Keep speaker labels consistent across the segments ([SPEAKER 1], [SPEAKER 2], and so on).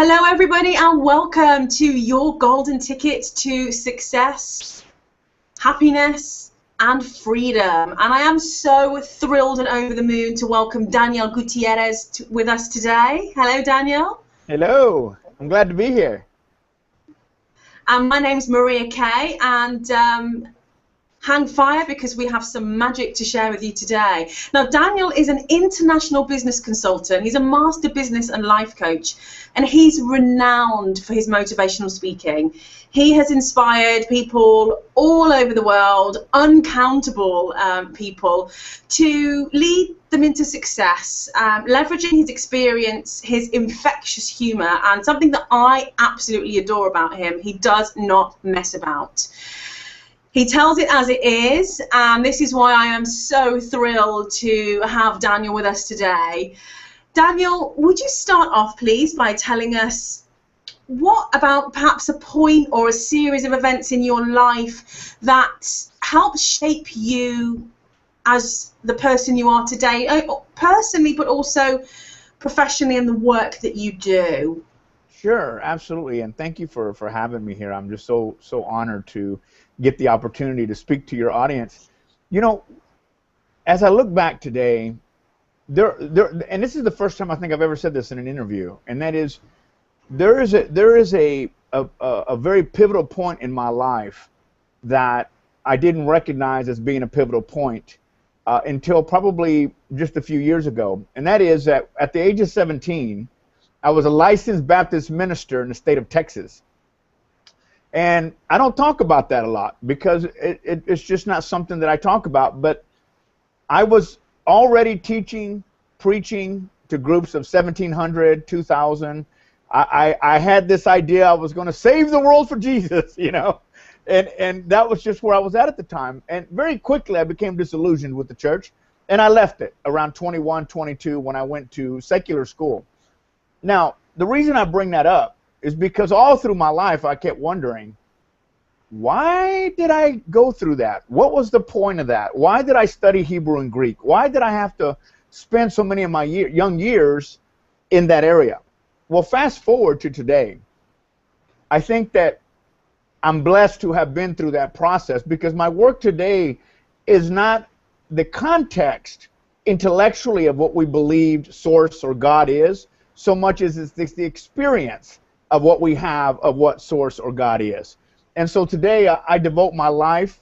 [SPEAKER 1] Hello, everybody, and welcome to your golden ticket to success, happiness, and freedom. And I am so thrilled and over the moon to welcome Daniel Gutierrez with us today. Hello, Daniel.
[SPEAKER 2] Hello. I'm glad to be here.
[SPEAKER 1] And my name's Maria Kay, and hang fire because we have some magic to share with you today. Now, Daniel is an international business consultant. He's a master business and life coach, and he's renowned for his motivational speaking. He has inspired people all over the world, uncountable people, to lead them into success, leveraging his experience, his infectious humor, and something that I absolutely adore about him: he does not mess about. He tells it as it is, and this is why I am so thrilled to have Daniel with us today. Daniel, would you start off, please, by telling us what about perhaps a point or a series of events in your life that helped shape you as the person you are today, personally, but also professionally in the work that you do?
[SPEAKER 2] Sure, absolutely, and thank you for having me here. I'm just so honored to get the opportunity to speak to your audience. You know, as I look back today, and this is the first time I think I've ever said this in an interview, and that is, there is a very pivotal point in my life that I didn't recognize as being a pivotal point until probably just a few years ago, and that is that at the age of 17, I was a licensed Baptist minister in the state of Texas. And I don't talk about that a lot because it's just not something that I talk about, but I was already teaching, preaching to groups of 1,700, 2,000. I had this idea I was going to save the world for Jesus, you know, and that was just where I was at the time. And very quickly I became disillusioned with the church, and I left it around 21, 22 when I went to secular school. Now, the reason I bring that up is because all through my life I kept wondering, why did I go through that? What was the point of that? Why did I study Hebrew and Greek? Why did I have to spend so many of my young years in that area? Well, fast forward to today, I think that I'm blessed to have been through that process, because my work today is not the context intellectually of what we believed Source or God is, so much as it's the experience of what we have of what Source or God is. And so today I devote my life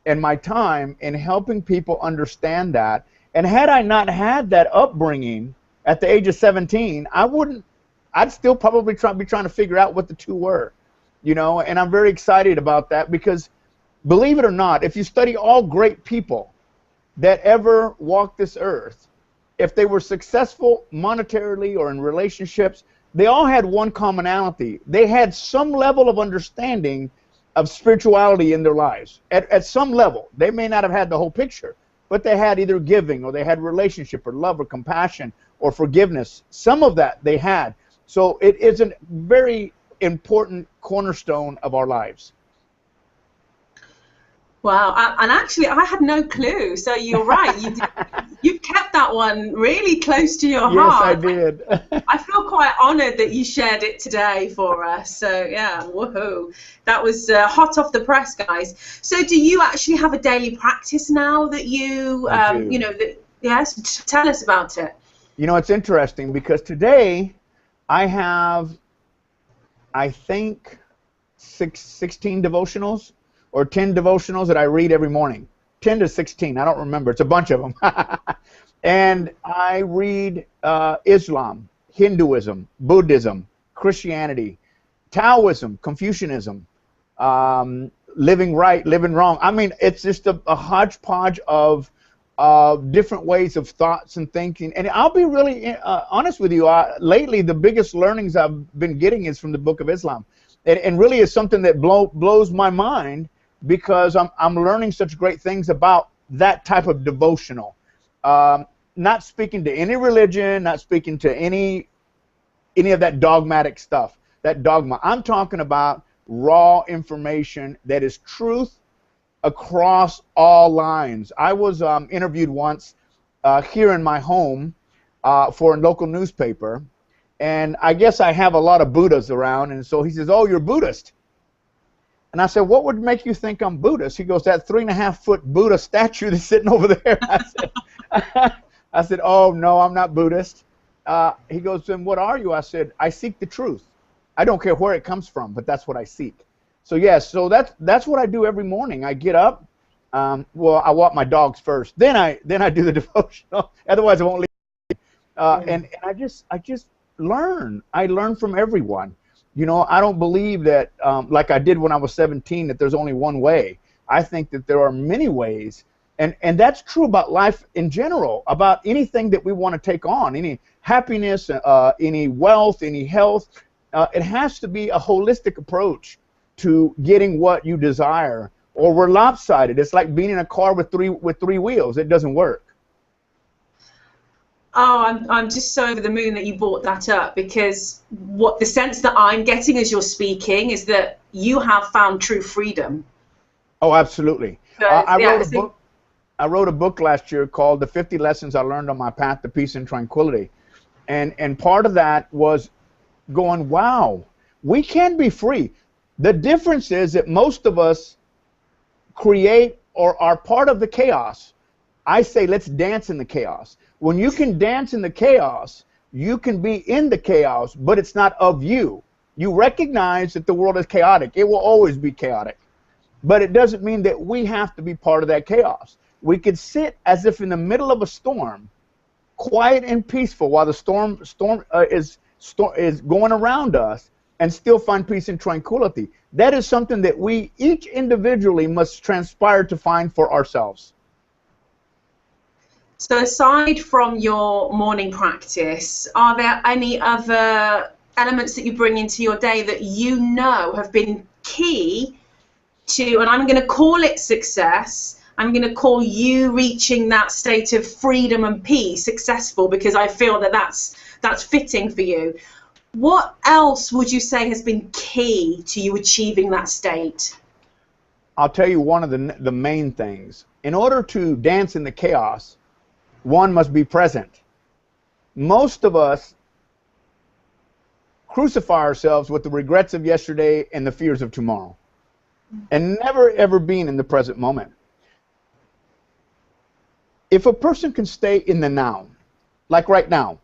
[SPEAKER 2] and my time in helping people understand that. And had I not had that upbringing at the age of 17, I'd still probably be trying to figure out what the two were, you know. And I'm very excited about that because, believe it or not, if you study all great people that ever walked this earth, if they were successful monetarily or in relationships, they all had one commonality. They had some level of understanding of spirituality in their lives. At some level. They may not have had the whole picture, but they had either giving, or they had relationship, or love, or compassion, or forgiveness. Some of that they had. So it is a very important cornerstone of our lives.
[SPEAKER 1] Wow, and actually I had no clue, so you're right. You kept that one really close to your heart.
[SPEAKER 2] Yes, I did.
[SPEAKER 1] I feel quite honored that you shared it today for us. So yeah, woohoo. That was hot off the press, guys. So do you actually have a daily practice now that you, you know, yes, tell us about it.
[SPEAKER 2] You know, it's interesting because today I have, I think, 16 devotionals or 10 devotionals that I read every morning. 10 to 16, I don't remember. It's a bunch of them. And I read Islam, Hinduism, Buddhism, Christianity, Taoism, Confucianism, living right, living wrong. I mean, it's just a hodgepodge of different ways of thoughts and thinking. And I'll be really honest with you. Lately, the biggest learnings I've been getting is from the Book of Islam. And really is something that blows my mind, because I'm learning such great things about that type of devotional. Not speaking to any religion, not speaking to any of that dogmatic stuff, that dogma. I'm talking about raw information that is truth across all lines. I was interviewed once here in my home for a local newspaper, And I guess I have a lot of Buddhas around, and so he says, "Oh, you're Buddhist." And I said, "What would make you think I'm Buddhist?" He goes, "That 3.5-foot Buddha statue that's sitting over there." I said, "Oh, no, I'm not Buddhist." He goes, "Then what are you?" I said, "I seek the truth. I don't care where it comes from, but that's what I seek." So yes, so that's what I do every morning. I get up. Well, I walk my dogs first. Then I do the devotional. Otherwise, I won't leave. And I just learn. I learn from everyone. You know, I don't believe that, like I did when I was 17, that there's only one way. I think that there are many ways. And that's true about life in general, about anything that we want to take on, any happiness, any wealth, any health. It has to be a holistic approach to getting what you desire, or we're lopsided. It's like being in a car with three wheels. It doesn't work.
[SPEAKER 1] Oh, I'm just so over the moon that you brought that up, because what the sense that I'm getting as you're speaking is that you have found true freedom.
[SPEAKER 2] Oh, absolutely.
[SPEAKER 1] So,
[SPEAKER 2] I wrote a book last year called The 50 Lessons I Learned on My Path to Peace and Tranquility. And part of that was going, wow, we can be free. The difference is that most of us create or are part of the chaos. I say, let's dance in the chaos. When you can dance in the chaos, you can be in the chaos, but it's not of you. You recognize that the world is chaotic. It will always be chaotic. But it doesn't mean that we have to be part of that chaos. We could sit as if in the middle of a storm, quiet and peaceful, while the storm is going around us, and still find peace and tranquility. That is something that we each individually must transpire to find for ourselves.
[SPEAKER 1] So aside from your morning practice, are there any other elements that you bring into your day that you know have been key to, and I'm going to call it success, I'm going to call you reaching that state of freedom and peace successful, because I feel that that's fitting for you. What else would you say has been key to you achieving that state?
[SPEAKER 2] I'll tell you one of the main things. In order to dance in the chaos, one must be present. Most of us crucify ourselves with the regrets of yesterday and the fears of tomorrow, and never ever being in the present moment. If a person can stay in the now, like right now,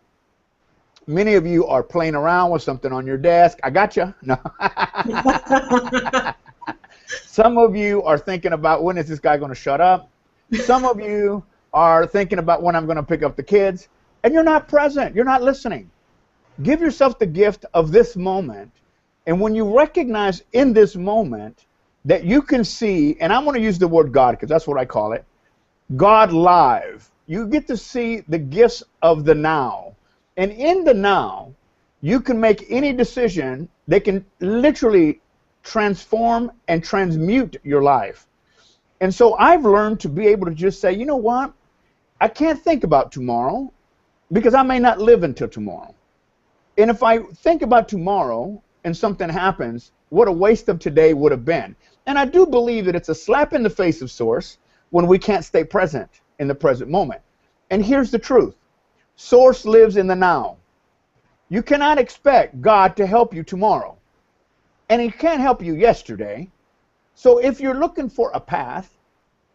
[SPEAKER 2] many of you are playing around with something on your desk. I got you. No. Some of you are thinking about, when is this guy going to shut up? Some of you are thinking about when I'm going to pick up the kids, and you're not present. You're not listening. Give yourself the gift of this moment, and when you recognize in this moment that you can see, and I'm going to use the word God because that's what I call it, God live. You get to see the gifts of the now. And in the now, you can make any decision that can literally transform and transmute your life. And so I've learned to be able to just say, you know what? I can't think about tomorrow because I may not live until tomorrow. And if I think about tomorrow and something happens, what a waste of today would have been. And I do believe that it's a slap in the face of Source when we can't stay present in the present moment. And here's the truth. Source lives in the now. You cannot expect God to help you tomorrow. And He can't help you yesterday. So if you're looking for a path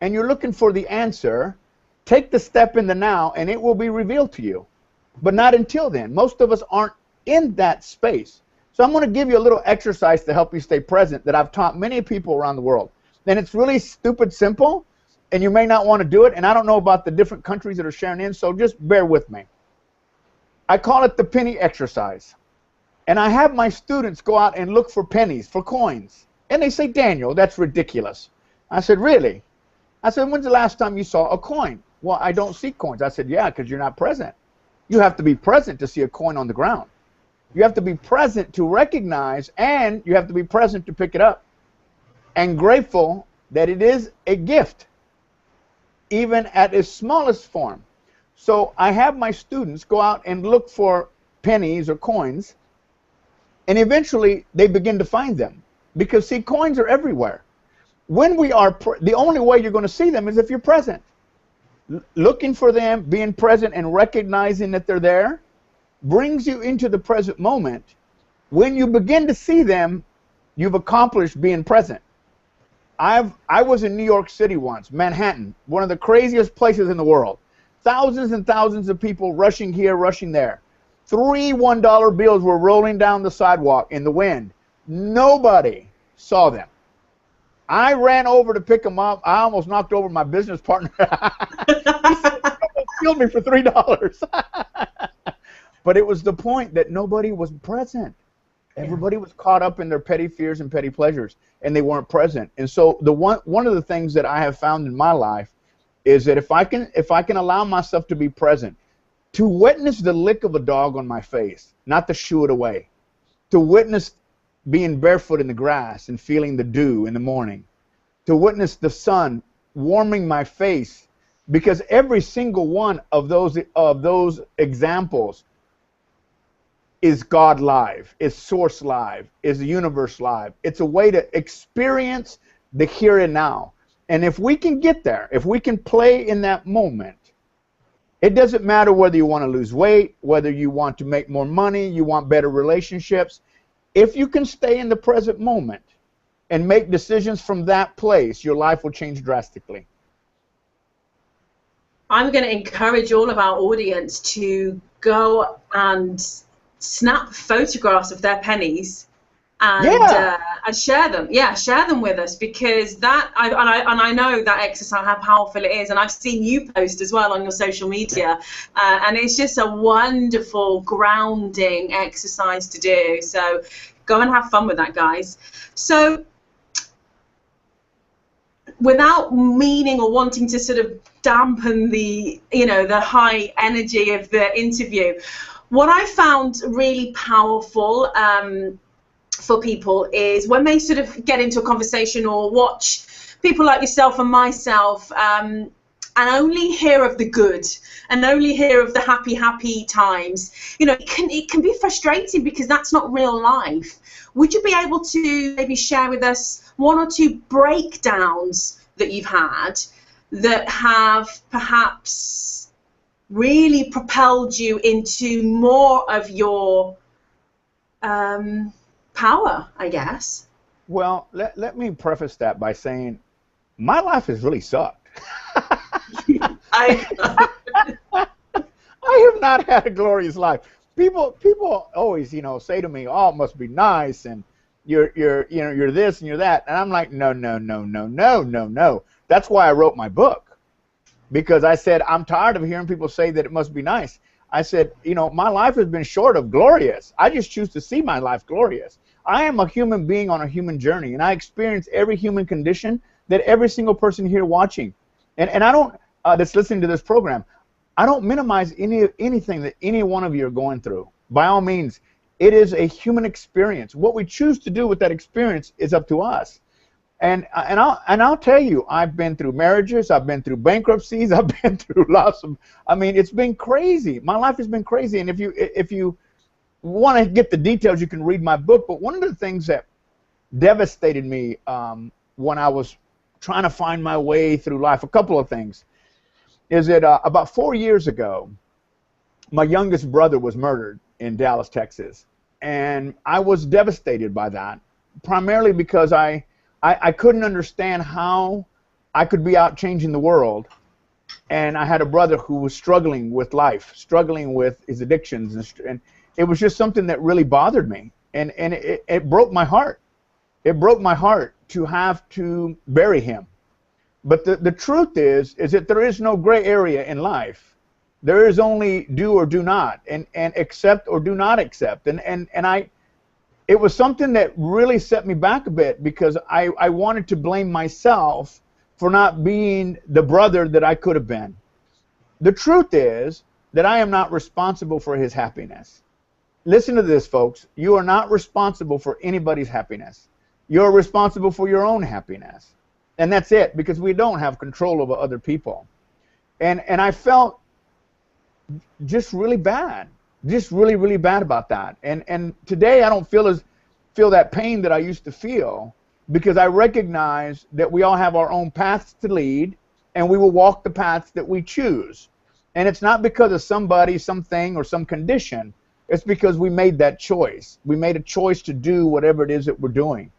[SPEAKER 2] and you're looking for the answer, take the step in the now and it will be revealed to you. But not until then. Most of us aren't in that space. So I'm going to give you a little exercise to help you stay present that I've taught many people around the world. And it's really stupid simple, and you may not want to do it, and I don't know about the different countries that are sharing in, so just bear with me. I call it the penny exercise. And I have my students go out and look for pennies, for coins. And they say, Daniel, that's ridiculous. I said, really? I said, when's the last time you saw a coin? Well, I don't see coins. I said, yeah, because you're not present. You have to be present to see a coin on the ground. You have to be present to recognize, and you have to be present to pick it up. And grateful that it is a gift, even at its smallest form. So I have my students go out and look for pennies or coins, and eventually they begin to find them. Because, see, coins are everywhere. When we are, the only way you're going to see them is if you're present. Looking for them, being present, and recognizing that they're there, brings you into the present moment. When you begin to see them, you've accomplished being present. I was in New York City once, Manhattan, one of the craziest places in the world. Thousands and thousands of people rushing here, rushing there. 3 $1 bills were rolling down the sidewalk in the wind. Nobody saw them. I ran over to pick them up. I almost knocked over my business partner. He said, "You killed me for $3." But it was the point that nobody was present. Everybody was caught up in their petty fears and petty pleasures, and they weren't present. And so one of the things that I have found in my life is that if I can allow myself to be present, to witness the lick of a dog on my face, not to shoo it away, to witness being barefoot in the grass and feeling the dew in the morning, to witness the sun warming my face, because every single one of those examples is God live, is Source live, is the universe live. It's a way to experience the here and now. And if we can get there, if we can play in that moment, it doesn't matter whether you want to lose weight, whether you want to make more money, you want better relationships. If you can stay in the present moment and make decisions from that place, your life will change drastically.
[SPEAKER 1] I'm going to encourage all of our audience to go and snap photographs of their pennies and share them. Yeah, share them with us, because I know that exercise, how powerful it is, and I've seen you post as well on your social media, and it's just a wonderful grounding exercise to do. So go and have fun with that, guys. So without meaning or wanting to sort of dampen the high energy of the interview, what I found really powerful for people is when they sort of get into a conversation or watch people like yourself and myself and only hear of the good and only hear of the happy times, it can be frustrating because that's not real life. Would you be able to maybe share with us 1 or 2 breakdowns that you've had that have perhaps really propelled you into more of your power, I guess?
[SPEAKER 2] Well, let me preface that by saying my life has really sucked. I have not had a glorious life. People always, say to me, "Oh, it must be nice," and you're this and you're that, and I'm like, no. That's why I wrote my book, because I said I'm tired of hearing people say that it must be nice. I said, my life has been short of glorious. I just choose to see my life glorious. I am a human being on a human journey, and I experience every human condition that every single person here watching, and I don't that's listening to this program. I don't minimize anything that any one of you are going through. By all means, it is a human experience. What we choose to do with that experience is up to us. And I'll tell you, I've been through marriages, I've been through bankruptcies, I've been through lots of. It's been crazy. My life has been crazy. And if you want to get the details, you can read my book. But one of the things that devastated me when I was trying to find my way through life, a couple of things, is that about 4 years ago, my youngest brother was murdered in Dallas, Texas. And I was devastated by that, primarily because I couldn't understand how I could be out changing the world, and I had a brother who was struggling with life, struggling with his addictions, and it was just something that really bothered me, and it broke my heart. It broke my heart to have to bury him. But the truth is that there is no gray area in life. There is only do or do not, and accept or do not accept, it was something that really set me back a bit, because I wanted to blame myself for not being the brother that I could have been. The truth is that I am not responsible for his happiness. Listen to this, folks. You are not responsible for anybody's happiness. You're responsible for your own happiness. And that's it, because we don't have control over other people. And I felt just really bad. Just really bad about that. And today I don't feel that pain that I used to feel, because I recognize that we all have our own paths to lead, and we will walk the paths that we choose. And it's not because of somebody, something, or some condition. It's because we made that choice. We made a choice to do whatever it is that we're doing.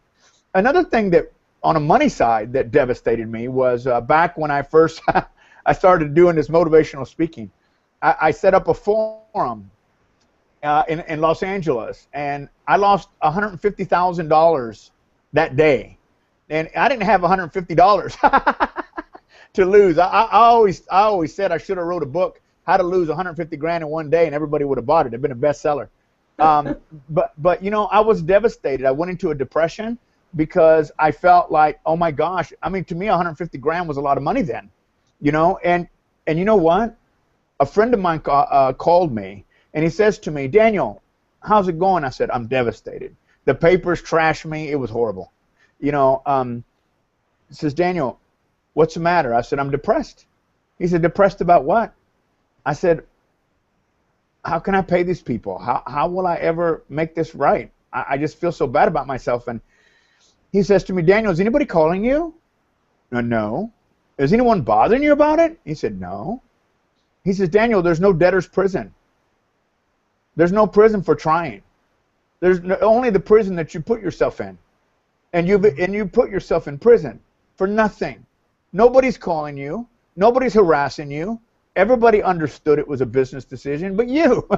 [SPEAKER 2] Another thing that, on a money side, that devastated me was back when I first I started doing this motivational speaking. I set up a forum in Los Angeles, and I lost $150,000 that day, and I didn't have $150 to lose. I always said I should have wrote a book, How to Lose 150 Grand in One Day, and everybody would have bought it. It'd been a bestseller. But you know, I was devastated. I went into a depression because I felt like, oh my gosh, I mean, to me, 150 grand was a lot of money then, you know. And you know what? A friend of mine called me, and he says to me, Daniel, how's it going? I said, I'm devastated. The papers trashed me. It was horrible. You know, he says, Daniel, what's the matter? I said, I'm depressed. He said, depressed about what? I said, how can I pay these people? How will I ever make this right? I just feel so bad about myself. And he says to me, Daniel, is anybody calling you? No. Is anyone bothering you about it? He said, no. He says, Daniel, there's no debtor's prison. There's no prison for trying. There's only the prison that you put yourself in. And you put yourself in prison for nothing. Nobody's calling you. Nobody's harassing you. Everybody understood it was a business decision, but you.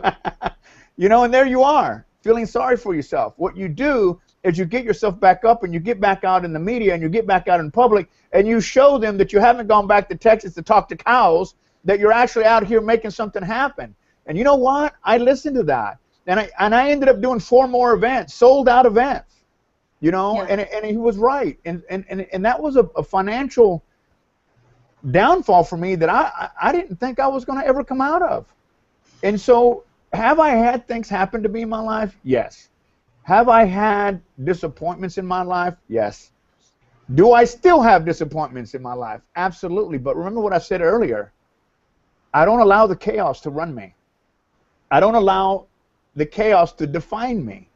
[SPEAKER 2] You know, and there you are, feeling sorry for yourself. What you do is you get yourself back up, and you get back out in the media, and you get back out in public, and you show them that you haven't gone back to Texas to talk to cows, that you're actually out here making something happen. And you know what? I listened to that, and I ended up doing 4 more events, sold out events, you know. Yeah. And he was right, and that was a financial downfall for me that I didn't think I was going to ever come out of. And so, have I had things happen to me in my life? Yes. Have I had disappointments in my life? Yes. Do I still have disappointments in my life? Absolutely. But remember what I said earlier. I don't allow the chaos to run me. I don't allow the chaos to define me.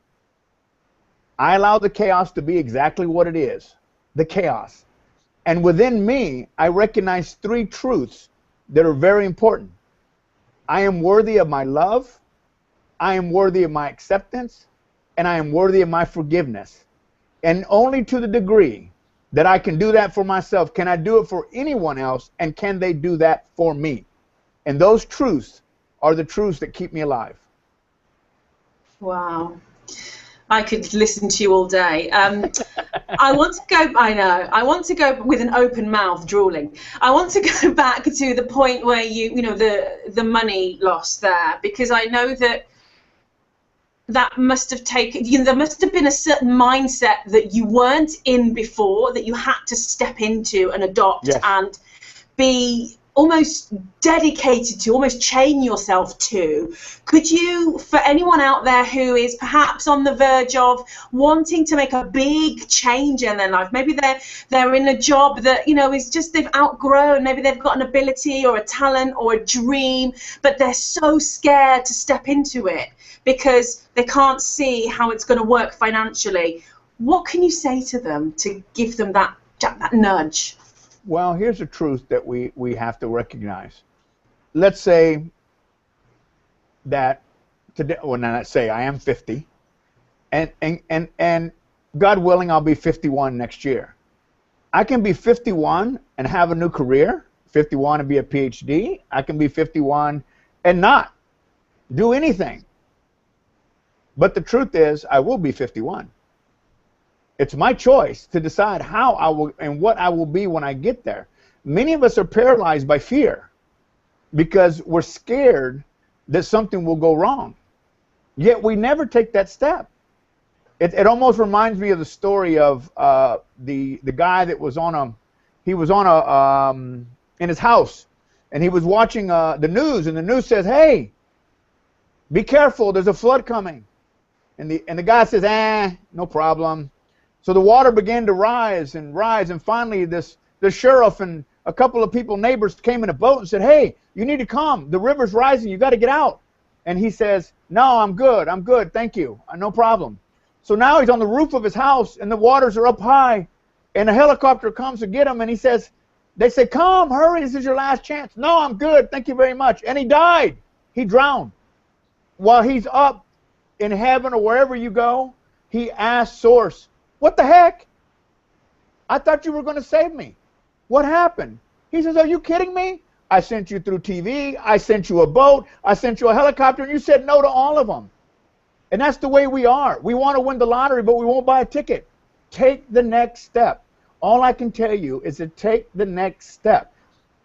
[SPEAKER 2] I allow the chaos to be exactly what it is, the chaos. And within me, I recognize 3 truths that are very important. I am worthy of my love, I am worthy of my acceptance, and I am worthy of my forgiveness. And only to the degree that I can do that for myself can I do it for anyone else, and can they do that for me. And those truths are the truths that keep me alive.
[SPEAKER 1] Wow. I could listen to you all day. I want to go with an open mouth, drooling. I want to go back to the point where you know, the money loss there, because I know that must have taken, you know, there must have been a certain mindset that you weren't in before, that you had to step into and adopt. Yes. And be almost dedicated to, almost chain yourself to. Could you, for anyone out there who is perhaps on the verge of wanting to make a big change in their life, maybe they're in a job that, you know, is just they've outgrown, maybe they've got an ability or a talent or a dream, but they're so scared to step into it because they can't see how it's going to work financially. What can you say to them to give them that nudge?
[SPEAKER 2] Well, here's the truth that we have to recognize. Let's say that today, well, not let's say I am 50, and God willing, I'll be 51 next year. I can be 51 and have a new career, 51 and be a PhD. I can be 51 and not do anything. But the truth is, I will be 51. It's my choice to decide how I will and what I will be when I get there. Many of us are paralyzed by fear because we're scared that something will go wrong. Yet we never take that step. It almost reminds me of the story of the guy that was in his house, and he was watching the news, and the news says, "Hey, be careful, there's a flood coming." And the guy says, no problem. So the water began to rise, and finally the sheriff and a couple of neighbors came in a boat and said, "Hey, you need to come. The river's rising. You got to get out." And he says, "No, I'm good. Thank you. No problem." So now he's on the roof of his house, and the waters are up high, and a helicopter comes to get him, and they say, "Come, hurry, this is your last chance." "No, I'm good. Thank you very much." And he died. He drowned. While he's up in heaven or wherever you go, he asked Source, what the heck? I thought you were going to save me. What happened? He says, are you kidding me? I sent you through TV. I sent you a boat. I sent you a helicopter, and you said no to all of them. And that's the way we are. We want to win the lottery, but we won't buy a ticket. Take the next step. All I can tell you is to take the next step.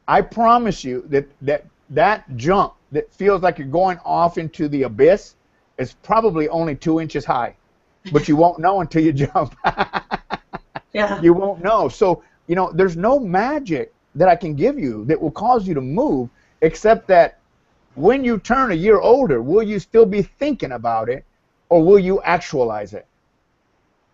[SPEAKER 2] I promise you that jump that feels like you're going off into the abyss is probably only 2 inches high. But you won't know until you jump.
[SPEAKER 1] Yeah.
[SPEAKER 2] You won't know. So, you know, there's no magic that I can give you that will cause you to move, except that when you turn a year older, will you still be thinking about it, or will you actualize it?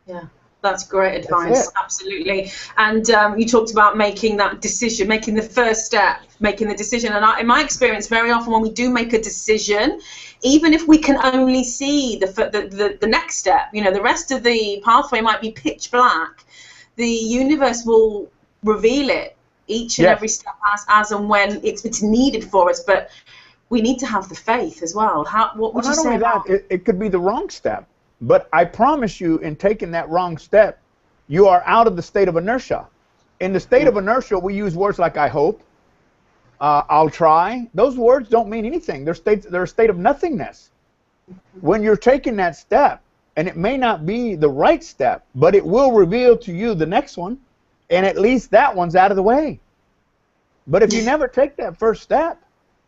[SPEAKER 1] Yeah, that's great advice. Absolutely. And you talked about making that decision, making the first step, making the decision. And in my experience, very often when we do make a decision, even if we can only see the next step, you know, the rest of the pathway might be pitch black, the universe will reveal it each and every step as and when it's needed for us. But we need to have the faith as well. What would you say about
[SPEAKER 2] that? It could be the wrong step. But I promise you, in taking that wrong step, you are out of the state of inertia. In the state of inertia, we use words like I hope, I'll try. Those words don't mean anything. They're a state of nothingness. When you're taking that step, and it may not be the right step, but it will reveal to you the next one, and at least that one's out of the way. But if you never take that first step,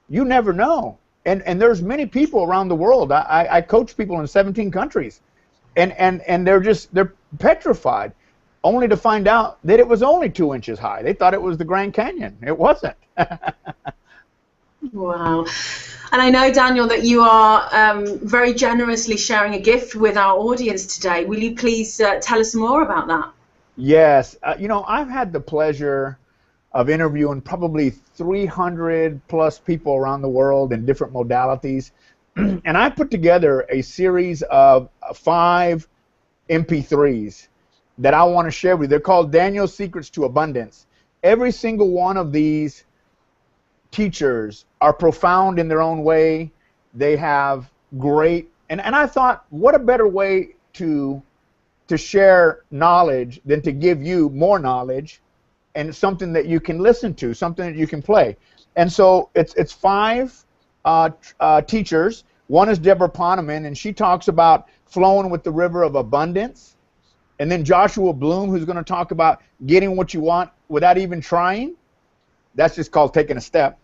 [SPEAKER 2] you never know. And there's many people around the world. I coach people in 17 countries, and they're petrified, only to find out that it was only 2 inches high. They thought it was the Grand Canyon. It wasn't.
[SPEAKER 1] Wow. And I know, Daniel, that you are very generously sharing a gift with our audience today. Will you please tell us more about that?
[SPEAKER 2] Yes. You know, I've had the pleasure of interviewing probably 300 plus people around the world in different modalities. And I put together a series of 5 MP3s that I want to share with you. They're called Daniel's Secrets to Abundance. Every single one of these teachers are profound in their own way. They have great, and I thought, what a better way to share knowledge than to give you more knowledge and something that you can listen to, something that you can play. And so it's 5 teachers. One is Deborah Poneman, and she talks about flowing with the river of abundance. And then Joshua Bloom, who's going to talk about getting what you want without even trying. That's just called taking a step.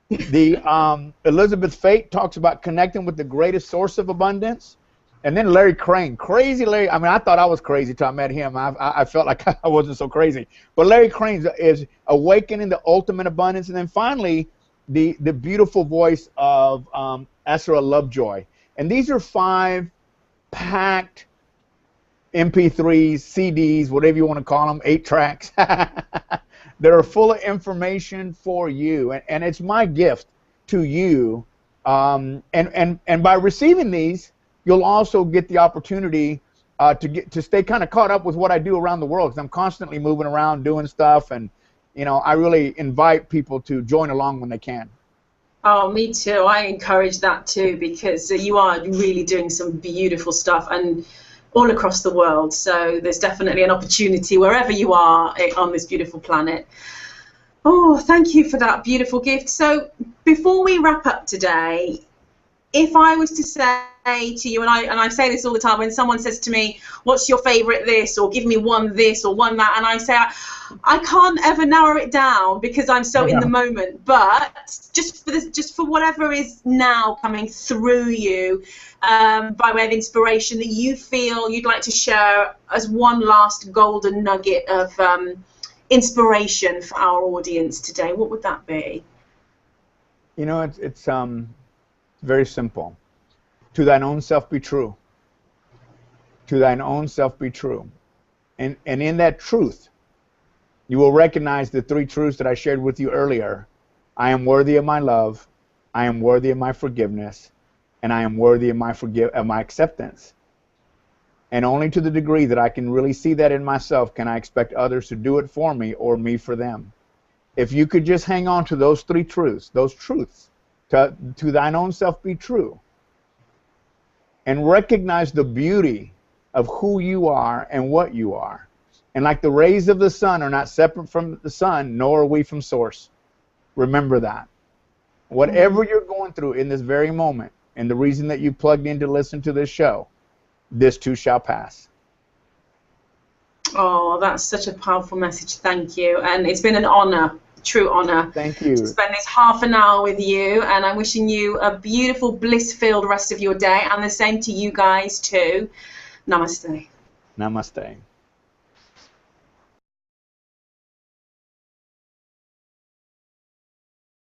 [SPEAKER 2] The Elizabeth Fate talks about connecting with the greatest source of abundance. And then Larry Crane, crazy Larry. I mean, I thought I was crazy till I met him. I felt like I wasn't so crazy. But Larry Crane is awakening the ultimate abundance. And then finally, the beautiful voice of Asra Lovejoy. And these are 5 packed MP3s, CDs, whatever you want to call them, 8 tracks that are full of information for you. And it's my gift to you. And by receiving these, you'll also get the opportunity to stay kind of caught up with what I do around the world, because I'm constantly moving around doing stuff, and you know, I really invite people to join along when they can.
[SPEAKER 1] Oh, me too. I encourage that too, because you are really doing some beautiful stuff and all across the world. So there's definitely an opportunity wherever you are on this beautiful planet. Oh, thank you for that beautiful gift. So before we wrap up today, if I was to say to you, and I say this all the time, when someone says to me, what's your favorite this, or give me one this or one that, and I say I can't ever narrow it down because I'm so in the moment, but just for whatever is now coming through you by way of inspiration that you feel you'd like to share as one last golden nugget of inspiration for our audience today, what would that be?
[SPEAKER 2] You know, it's very simple. To thine own self be true. To thine own self be true. And in that truth, you will recognize the 3 truths that I shared with you earlier. I am worthy of my love. I am worthy of my forgiveness. And I am worthy of my acceptance. And only to the degree that I can really see that in myself can I expect others to do it for me or me for them. If you could just hang on to those 3 truths, those truths, to thine own self be true, and recognize the beauty of who you are and what you are. And like the rays of the sun are not separate from the sun, nor are we from source. Remember that. Whatever you're going through in this very moment, and the reason that you plugged in to listen to this show, this too shall pass.
[SPEAKER 1] Oh, that's such a powerful message. Thank you. And it's been an honor, true honor.
[SPEAKER 2] Thank you.
[SPEAKER 1] To spend this half an hour with you. And I'm wishing you a beautiful, bliss-filled rest of your day. And the same to you guys too. Namaste.
[SPEAKER 2] Namaste.